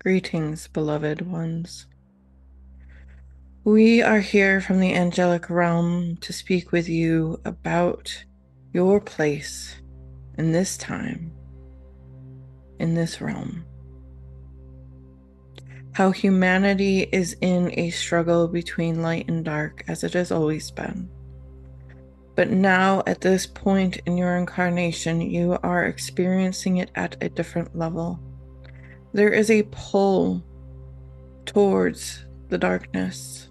Greetings, beloved ones. We are here from the angelic realm to speak with you about your place in this time, in this realm. How humanity is in a struggle between light and dark, as it has always been. But now, at this point in your incarnation, you are experiencing it at a different level. There is a pull towards the darkness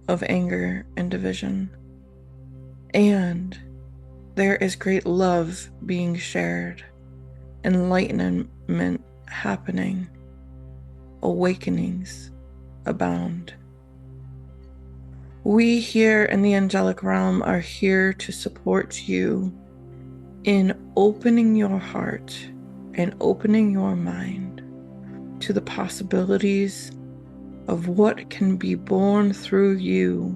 of anger and division. And there is great love being shared, enlightenment happening, awakenings abound. We here in the angelic realm are here to support you in opening your heart and opening your mind to the possibilities of what can be born through you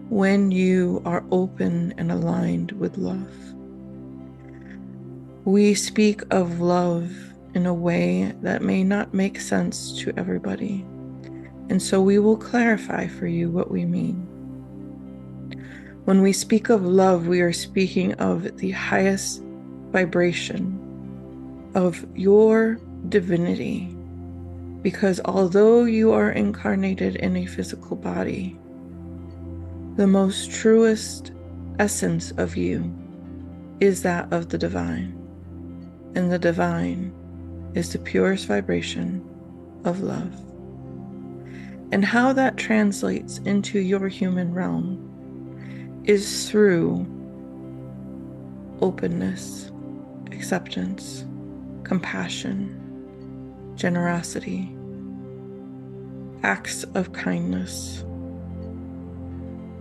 when you are open and aligned with love. We speak of love in a way that may not make sense to everybody, and so we will clarify for you what we mean. When we speak of love, we are speaking of the highest vibration of your divinity, because although you are incarnated in a physical body, the most truest essence of you is that of the divine, and the divine is the purest vibration of love. And how that translates into your human realm is through openness, acceptance, compassion, generosity, acts of kindness,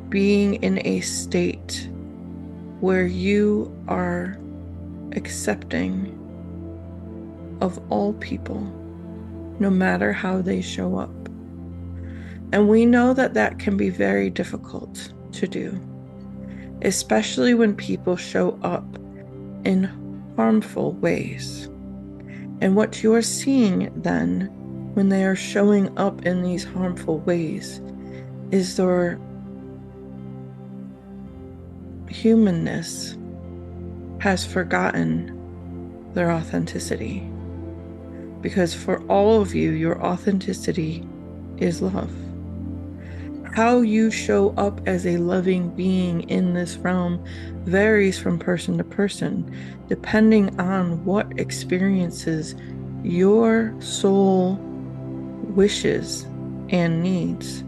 being in a state where you are accepting of all people, no matter how they show up. And we know that that can be very difficult to do, especially when people show up in harmful ways. And what you are seeing then, when they are showing up in these harmful ways, is their humanness has forgotten their authenticity. Because for all of you, your authenticity is love. How you show up as a loving being in this realm varies from person to person, depending on what experiences your soul wishes and needs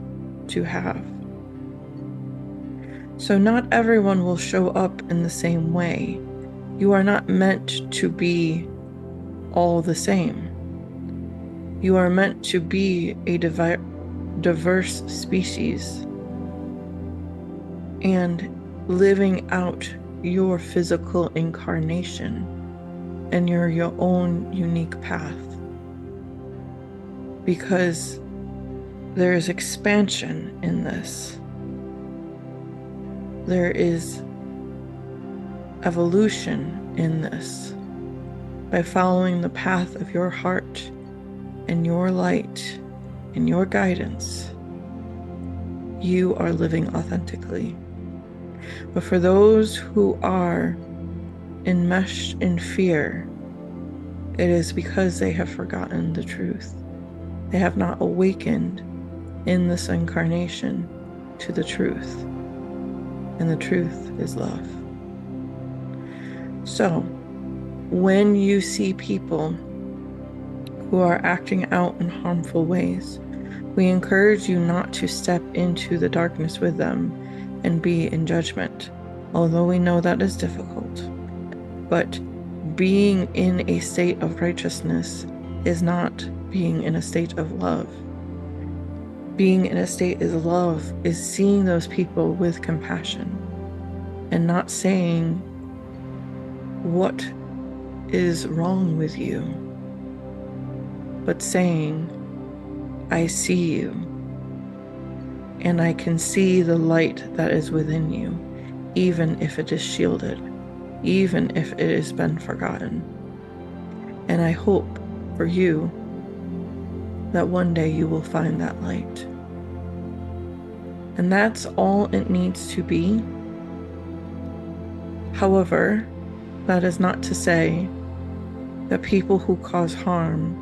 to have. So not everyone will show up in the same way. You are not meant to be all the same. You are meant to be a diverse species and living out your physical incarnation and your own unique path, because there is expansion in this. There is evolution in this. By following the path of your heart and your light and your guidance, you are living authentically. But for those who are enmeshed in fear, it is because they have forgotten the truth. They have not awakened in this incarnation to the truth. And the truth is love. So, when you see people who are acting out in harmful ways, we encourage you not to step into the darkness with them and be in judgment, although we know that is difficult. But being in a state of righteousness is not being in a state of love. Being in a state of love is seeing those people with compassion and not saying what is wrong with you, but saying, I see you, and I can see the light that is within you, even if it is shielded, even if it has been forgotten. And I hope for you that one day you will find that light. And that's all it needs to be. However, that is not to say that people who cause harm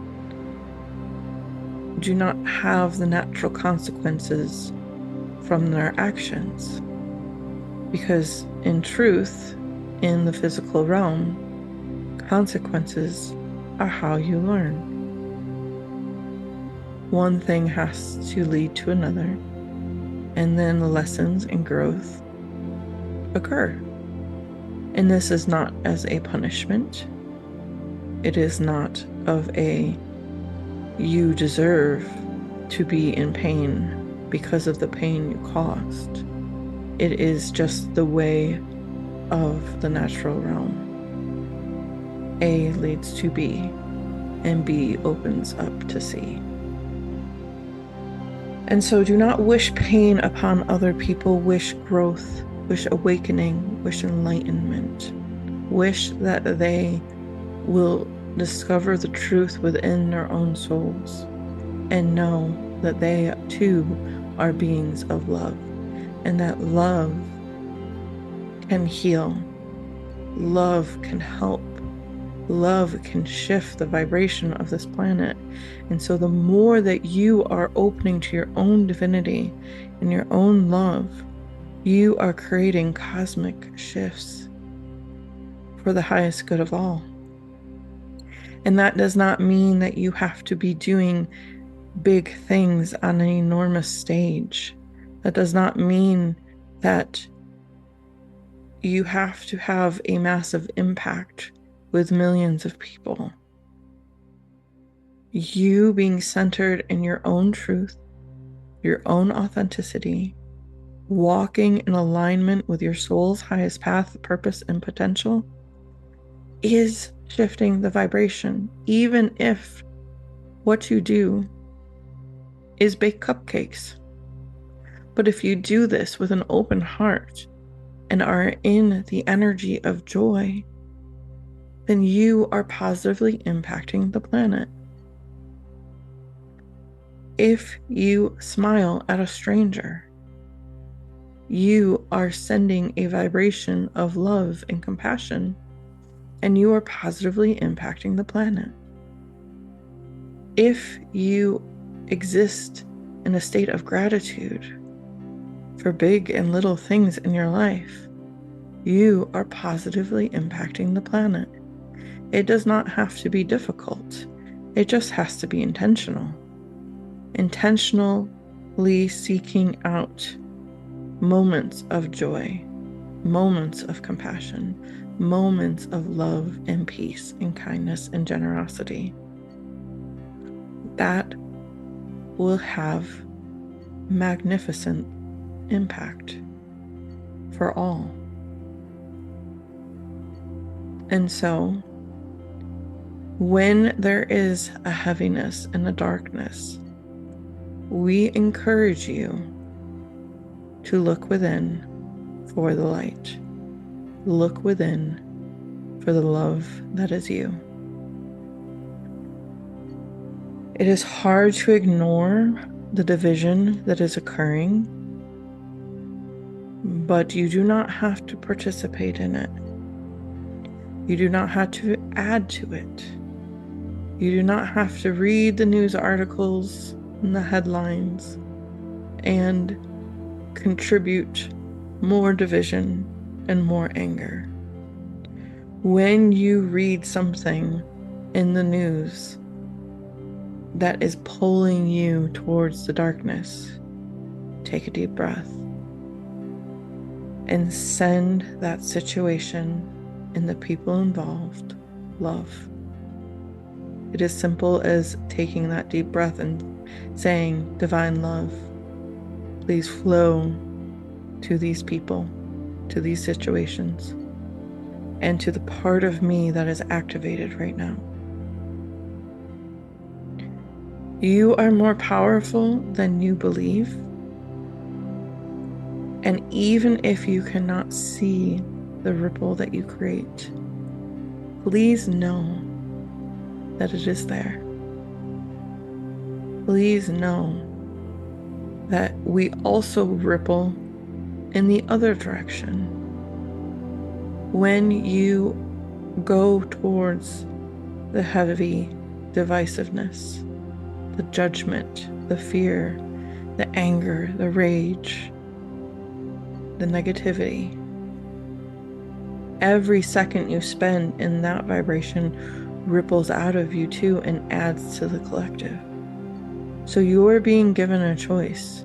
do not have the natural consequences from their actions. Because in truth, in the physical realm, consequences are how you learn. One thing has to lead to another, and then the lessons and growth occur. And this is not as a punishment. It is not of a you deserve to be in pain because of the pain you caused. It is just the way of the natural realm. A leads to B, and B opens up to C. And so do not wish pain upon other people. Wish growth, wish awakening, wish enlightenment. Wish that they will discover the truth within their own souls and know that they too are beings of love, and that love can heal, love can help, love can shift the vibration of this planet. And so the more that you are opening to your own divinity and your own love, you are creating cosmic shifts for the highest good of all. And that does not mean that you have to be doing big things on an enormous stage. That does not mean that you have to have a massive impact with millions of people. You being centered in your own truth, your own authenticity, walking in alignment with your soul's highest path, purpose, and potential is shifting the vibration, even if what you do is bake cupcakes. But if you do this with an open heart and are in the energy of joy, then you are positively impacting the planet. If you smile at a stranger, you are sending a vibration of love and compassion, and you are positively impacting the planet. If you exist in a state of gratitude for big and little things in your life, you are positively impacting the planet. It does not have to be difficult. It just has to be intentional. Intentionally seeking out moments of joy, moments of compassion, moments of love and peace and kindness and generosity. That will have magnificent impact for all. And so, when there is a heaviness and a darkness, we encourage you to look within for the light. Look within for the love that is you. It is hard to ignore the division that is occurring, but you do not have to participate in it. You do not have to add to it. You do not have to read the news articles and the headlines and contribute more division and more anger. When you read something in the news that is pulling you towards the darkness, take a deep breath and send that situation and the people involved love. It is simple as taking that deep breath and saying, divine love, please flow to these people, to these situations, and to the part of me that is activated right now. You are more powerful than you believe. And even if you cannot see the ripple that you create, please know that it is there. please know that we also ripple in the other direction. When you go towards the heavy divisiveness, the judgment, the fear, the anger, the rage, the negativity, every second you spend in that vibration ripples out of you too and adds to the collective. So you're being given a choice.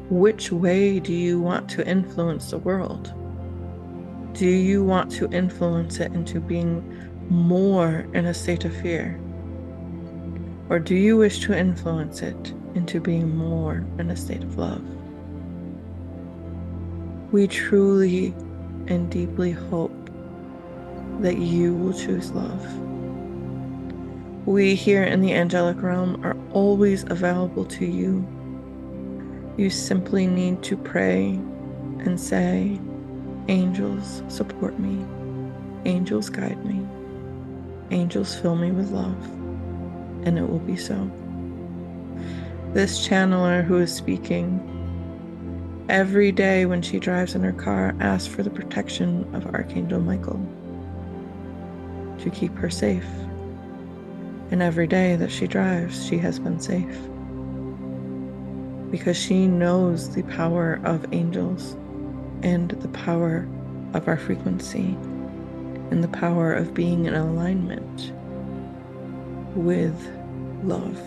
Which way do you want to influence the world? Do you want to influence it into being more in a state of fear? Or do you wish to influence it into being more in a state of love? We truly and deeply hope that you will choose love. We here in the angelic realm are always available to you. You simply need to pray and say, angels support me, angels guide me, angels fill me with love, and it will be so. This channeler who is speaking, every day when she drives in her car, asks for the protection of Archangel Michael to keep her safe. And every day that she drives, she has been safe. Because she knows the power of angels and the power of our frequency and the power of being in alignment with love.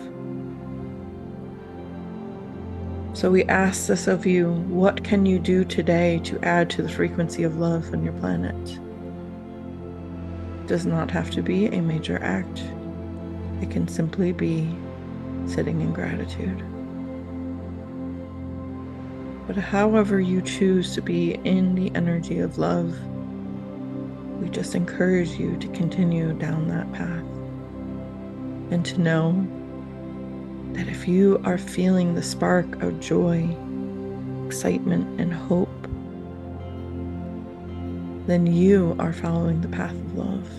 So we ask this of you. What can you do today to add to the frequency of love on your planet? It does not have to be a major act. It can simply be sitting in gratitude. But however you choose to be in the energy of love, we just encourage you to continue down that path and to know that if you are feeling the spark of joy, excitement, and hope, then you are following the path of love.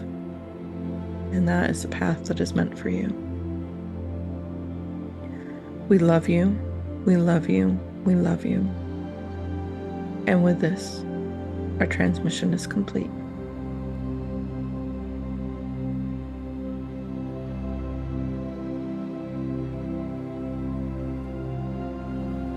And that is the path that is meant for you. We love you. We love you. We love you. And with this, our transmission is complete.